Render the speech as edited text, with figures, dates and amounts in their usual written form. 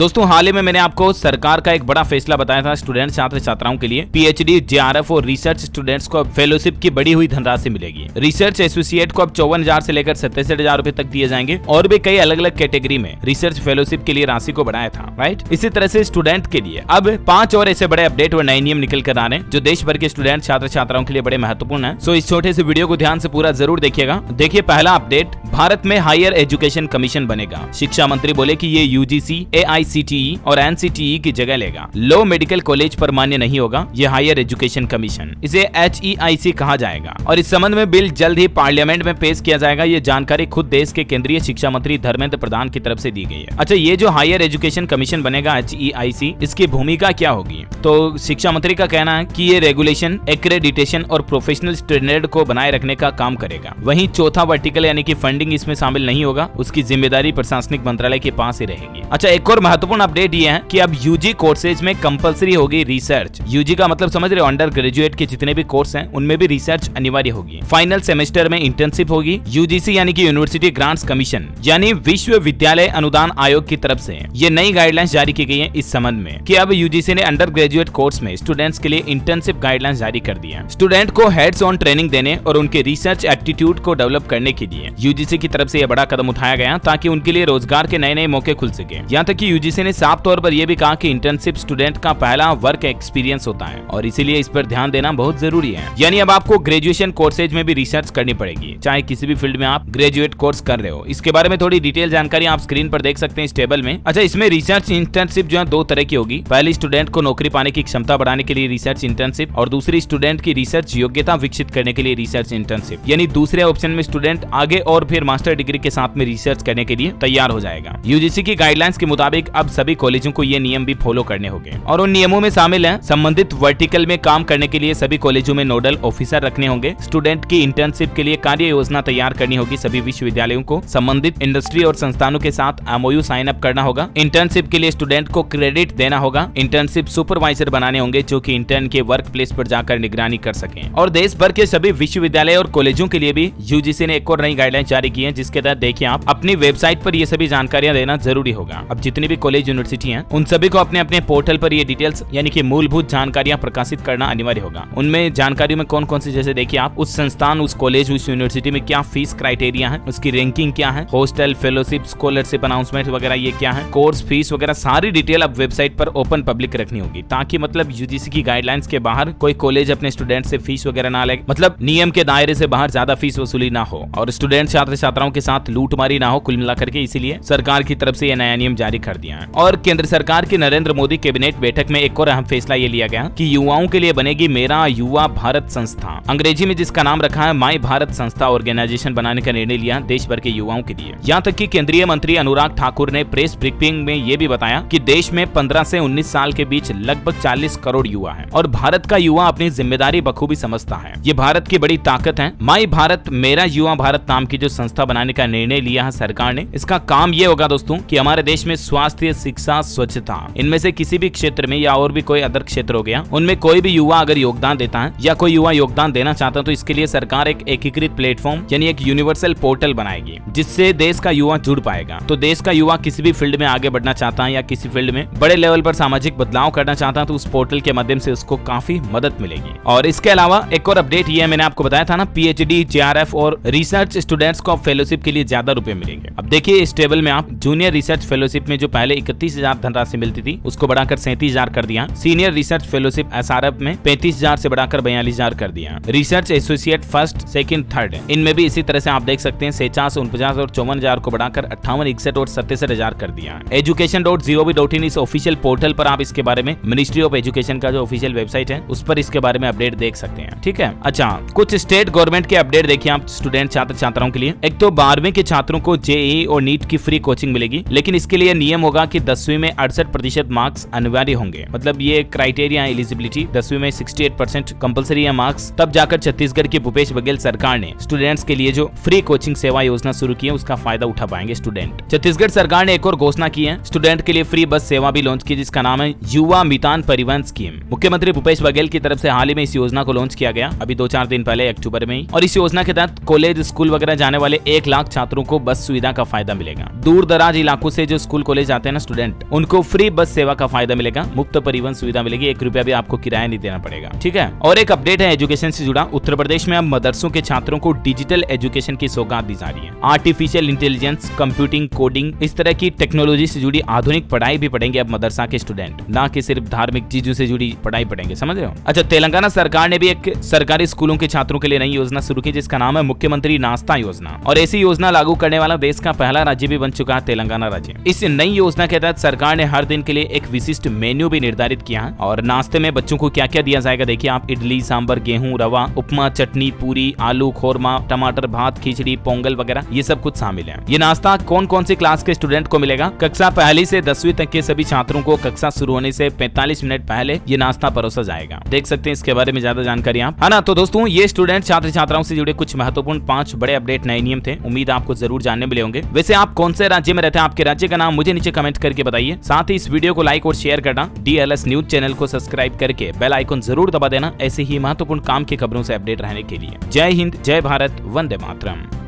दोस्तों हाल ही में मैंने आपको सरकार का एक बड़ा फैसला बताया था स्टूडेंट छात्र छात्राओं के लिए। पीएचडी, जेआरएफ और रिसर्च स्टूडेंट्स को अब फेलोशिप की बढ़ी हुई धनराशि मिलेगी। रिसर्च एसोसिएट को अब 54,000 से लेकर 67,000 रुपए तक दिए जाएंगे और भी कई अलग अलग कैटेगरी में रिसर्च फेलोशिप के लिए राशि को बढ़ाया था। राइट, इसी तरह से स्टूडेंट के लिए अब 5 और ऐसे बड़े अपडेट और नए नियम निकल कर आ रहे हैं जो देश भर के स्टूडेंट छात्र छात्राओं के लिए बड़े महत्वपूर्ण है। सो इस छोटे से वीडियो को ध्यान से पूरा जरूर देखिएगा। देखिए पहला अपडेट, भारत में हायर एजुकेशन कमीशन बनेगा। शिक्षा मंत्री बोले कि ये यूजीसी, एआईसीटीई और एनसीटीई की जगह लेगा। लो मेडिकल कॉलेज पर मान्य नहीं होगा ये हायर एजुकेशन कमीशन, इसे HEIC कहा जाएगा और इस संबंध में बिल जल्द ही पार्लियामेंट में पेश किया जाएगा। ये जानकारी खुद देश के केंद्रीय शिक्षा मंत्री धर्मेंद्र प्रधान की तरफ से दी गई है। अच्छा, ये जो हायर एजुकेशन कमीशन बनेगा HEIC, इसकी भूमिका क्या होगी? तो शिक्षा मंत्री का कहना है कि ये रेगुलेशन, एक्रेडिटेशन और प्रोफेशनल स्टैंडर्ड को बनाए रखने का काम करेगा। वहीं चौथा वर्टिकल यानी कि फंडिंग इसमें शामिल नहीं होगा, उसकी जिम्मेदारी प्रशासनिक मंत्रालय के पास ही रहेगी। अच्छा, एक और महत्वपूर्ण अपडेट ये है कि अब यूजी कोर्सेज में कंपलसरी होगी रिसर्च। यूजी का मतलब समझ रहे हो, अंडर ग्रेजुएट के जितने भी कोर्स हैं उनमें भी रिसर्च अनिवार्य होगी। फाइनल सेमेस्टर में इंटर्नशिप होगी। यूजीसी यानी कि यूनिवर्सिटी ग्रांट्स कमीशन यानी विश्वविद्यालय अनुदान आयोग की तरफ से ये नई गाइडलाइंस जारी की गई है इस संबंध में कि अब यूजीसी ने अंडर ग्रेजुएट कोर्स में स्टूडेंट्स के लिए इंटर्नशिप गाइडलाइंस जारी कर दी है। स्टूडेंट को हेड्स ऑन ट्रेनिंग देने और उनके रिसर्च एप्टीट्यूड को डेवलप करने के लिए यूजीसी की तरफ से यह बड़ा कदम उठाया गया ताकि उनके लिए रोजगार के नए नए मौके खुल सके। यहाँ तक कि यूजीसी ने साफ तौर पर यह भी कहा कि इंटर्नशिप स्टूडेंट का पहला वर्क एक्सपीरियंस होता है और इसीलिए इस पर ध्यान देना बहुत जरूरी है। यानी अब आपको ग्रेजुएशन कोर्सेज में भी रिसर्च करनी पड़ेगी, चाहे किसी भी फील्ड में आप ग्रेजुएट कोर्स कर रहे हो। इसके बारे में थोड़ी डिटेल जानकारी आप स्क्रीन पर देख सकते हैं इस टेबल में। अच्छा, इसमें रिसर्च इंटर्नशिप जो है 2 तरह की होगी। पहली, स्टूडेंट को नौकरी पाने की क्षमता बढ़ाने के लिए रिसर्च इंटर्नशिप और दूसरी, स्टूडेंट की रिसर्च योग्यता विकसित करने के लिए रिसर्च इंटर्नशिप। यानी दूसरे ऑप्शन में स्टूडेंट आगे और फिर मास्टर डिग्री के साथ में रिसर्च करने के लिए तैयार हो जाएगा। यूजीसी की गाइडलाइंस के मुताबिक अब सभी कॉलेजों को ये नियम भी फॉलो करने होंगे और उन नियमों में शामिल है संबंधित वर्टिकल में काम करने के लिए सभी कॉलेजों में नोडल ऑफिसर रखने होंगे। स्टूडेंट की इंटर्नशिप के लिए कार्य योजना तैयार करनी होगी। सभी विश्वविद्यालयों को संबंधित इंडस्ट्री और संस्थानों के साथ MOU साइन अप करना होगा। इंटर्नशिप के लिए स्टूडेंट को क्रेडिट देना होगा। इंटर्नशिप सुपरवाइजर बनाने होंगे जो कि इंटर्न के वर्क प्लेस पर जाकर निगरानी कर सकें। और देश भर के सभी विश्वविद्यालय और कॉलेजों के लिए भी यूजीसी ने एक और नई गाइडलाइन जारी की है, जिसके तहत देखिए आप अपनी वेबसाइट पर ये सभी जानकारियां देना जरूरी होगा। अब जितनी भी कॉलेज यूनिवर्सिटी हैं उन सभी को अपने अपने पोर्टल पर ये डिटेल्स यानी कि मूलभूत जानकारियां प्रकाशित करना अनिवार्य होगा। उनमें जानकारियों में कौन कौन सी, जैसे देखिए आप उस संस्थान, उस कॉलेज, उस यूनिवर्सिटी में क्या फीस क्राइटेरिया है, उसकी रैंकिंग क्या है, हॉस्टल, फेलोशिप, स्कॉलरशिप अनाउंसमेंट वगैरह ये क्या है, कोर्स फीस वगैरह सारी डिटेल अब वेबसाइट पर ओपन पब्लिक रखनी होगी ताकि मतलब यूजीसी की गाइडलाइंस के बाहर कोई कॉलेज अपने स्टूडेंट से फीस वगैरह ना ले, मतलब नियम के दायरे से बाहर ज्यादा फीस वसूली ना हो और स्टूडेंट छात्र छात्राओं के साथ लूटमारी ना हो कुल मिलाकर के। इसीलिए सरकार की तरफ से यह नया नियम जारी कर दिया है। और केंद्र सरकार की नरेंद्र मोदी कैबिनेट बैठक में एक और अहम फैसला ये लिया गया कि युवाओं के लिए बनेगी मेरा युवा भारत संस्था, अंग्रेजी में जिसका नाम रखा है माई भारत संस्था ऑर्गेनाइजेशन बनाने का निर्णय लिया देश भर के युवाओं के लिए। यहाँ तक कि केंद्रीय मंत्री अनुराग ठाकुर ने प्रेस ब्रीफिंग में ये भी बताया कि देश में 15 से 19 साल के बीच लगभग 40 करोड़ युवा है और भारत का युवा अपनी जिम्मेदारी बखूबी समझता है। ये भारत की बड़ी ताकत है। माई भारत मेरा युवा भारत नाम की जो संस्था बनाने का निर्णय लिया है सरकार ने, इसका काम ये होगा दोस्तों कि हमारे देश में स्वास्थ्य, शिक्षा, स्वच्छता, इनमें से किसी भी क्षेत्र में या और भी कोई अदर क्षेत्र हो गया, उनमें कोई भी युवा अगर योगदान देता है या कोई युवा योगदान देना चाहता है तो इसके लिए सरकार एक एकीकृत प्लेटफॉर्म यानी एक यूनिवर्सल पोर्टल बनाएगी जिससे देश का युवा जुड़ पाएगा। तो देश का युवा किसी भी फील्ड में आगे बढ़ना चाहता है या किसी फील्ड में बड़े लेवल पर सामाजिक बदलाव करना चाहता है तो उस पोर्टल के माध्यम से उसको काफी मदद मिलेगी। और इसके अलावा एक और अपडेट ये है, मैंने आपको बताया था ना, पीएचडी, जेआरएफ और रिसर्च स्टूडेंट्स को फेलोशिप के लिए ज्यादा रुपए मिलेंगे। अब देखिए इस टेबल में आप जूनियर रिसर्च फेलोशिप में जो पहले 31,000 धनराशि मिलती थी उसको बढ़ाकर 37,000 कर दिया। सीनियर रिसर्च फेलोशिप SRF में 35,000 से बढ़ाकर 42,000 कर दिया। Research associate first, second, third इनमें भी इसी तरह से आप देख सकते हैं 49, 49 और 54,000 को बढ़ाकर 58, 61 और 67,000 कर दिया। education.gov.in इस ऑफिशियल पोर्टल पर आप इसके बारे में मिनिस्ट्री ऑफ एजुकेशन का जो ऑफिशियल वेबसाइट है उस पर इसके बारे में अपडेट देख सकते हैं। ठीक है। अच्छा, कुछ स्टेट गवर्नमेंट के अपडेट देखिए आप स्टूडेंट छात्र छात्राओं के लिए। एक तो 12वीं के छात्रों को JEE और नीट की फ्री कोचिंग मिलेगी, लेकिन इसके लिए नियम होगा कि 10वीं में 68% मार्क्स अनिवार्य होंगे। मतलब ये क्राइटेरिया है एलिजिबिलिटी, 10वीं में 68% कंपलसरी है मार्क्स। तब जाकर छत्तीसगढ़ की भूपेश बघेल सरकार ने स्टूडेंट्स के लिए जो फ्री कोचिंग सेवा योजना शुरू की है उसका फायदा उठा पाएंगे स्टूडेंट। छत्तीसगढ़ सरकार ने एक और घोषणा की है, स्टूडेंट के लिए फ्री बस सेवा भी लॉन्च की जिसका नाम है युवा मितान परिवहन स्कीम। मुख्यमंत्री भूपेश बघेल की तरफ से हाल ही में इस योजना को लॉन्च किया गया, अभी 2-4 दिन पहले अक्टूबर में ही। और इस योजना के तहत कॉलेज, स्कूल वगैरह जाने वाले 1 लाख छात्रों को बस सुविधा का फायदा मिलेगा। दूर दराज इलाकों से जो स्कूल कॉलेज आते हैं हैं ना स्टूडेंट, उनको फ्री बस सेवा का फायदा मिलेगा, मुफ्त परिवहन सुविधा मिलेगी, 1 रुपया भी आपको किराया नहीं देना पड़ेगा। ठीक है। और एक अपडेट है एजुकेशन से जुड़ा। उत्तर प्रदेश में अब मदरसों के छात्रों को डिजिटल एजुकेशन की सौगात दी जा रही है। आर्टिफिशियल इंटेलिजेंस, कंप्यूटिंग, कोडिंग, इस तरह की टेक्नोलॉजी से जुड़ी आधुनिक पढ़ाई भी पढ़ेंगे अब मदरसा के स्टूडेंट, ना कि सिर्फ धार्मिक चीजों से जुड़ी पढ़ाई पढ़ेंगे। समझ रहे हो? अच्छा, तेलंगाना सरकार ने भी एक सरकारी स्कूलों के छात्रों के लिए नई योजना शुरू की जिसका नाम है मुख्यमंत्री नाश्ता योजना। और ऐसी योजना लागू करने वाला देश का पहला राज्य भी बन चुका है तेलंगाना राज्य। इस नई योजना के तहत सरकार ने हर दिन के लिए एक विशिष्ट मेन्यू भी निर्धारित किया है। और नाश्ते में बच्चों को क्या क्या दिया जाएगा देखिए आप, इडली, सांबर, गेहूं, रवा, उपमा, चटनी, पूरी, आलू, खोरमा, टमाटर, भात, खिचड़ी, पोंगल वगैरह ये सब कुछ शामिल है। ये नाश्ता कौन कौन सी क्लास के स्टूडेंट को मिलेगा? कक्षा 1 से 10वीं तक के सभी छात्रों को कक्षा शुरू होने से 45 मिनट पहले ये नाश्ता परोसा जाएगा। देख सकते हैं इसके बारे में ज्यादा जानकारी आप, है ना। तो दोस्तों ये स्टूडेंट छात्र छात्राओं से जुड़े कुछ महत्वपूर्ण 5 बड़े अपडेट, नए नियम थे। उम्मीद आपको जरूर जानने मिले होंगे। वैसे आप कौन से राज्य में रहते हैं, आपके राज्य का नाम मुझे नीचे कमेंट करके बताइए। साथ ही इस वीडियो को लाइक और शेयर करना, DLS न्यूज चैनल को सब्सक्राइब करके बेल आइकन जरूर दबा देना ऐसे ही महत्वपूर्ण काम की खबरों से अपडेट रहने के लिए। जय हिंद, जय भारत, वंदे मातरम।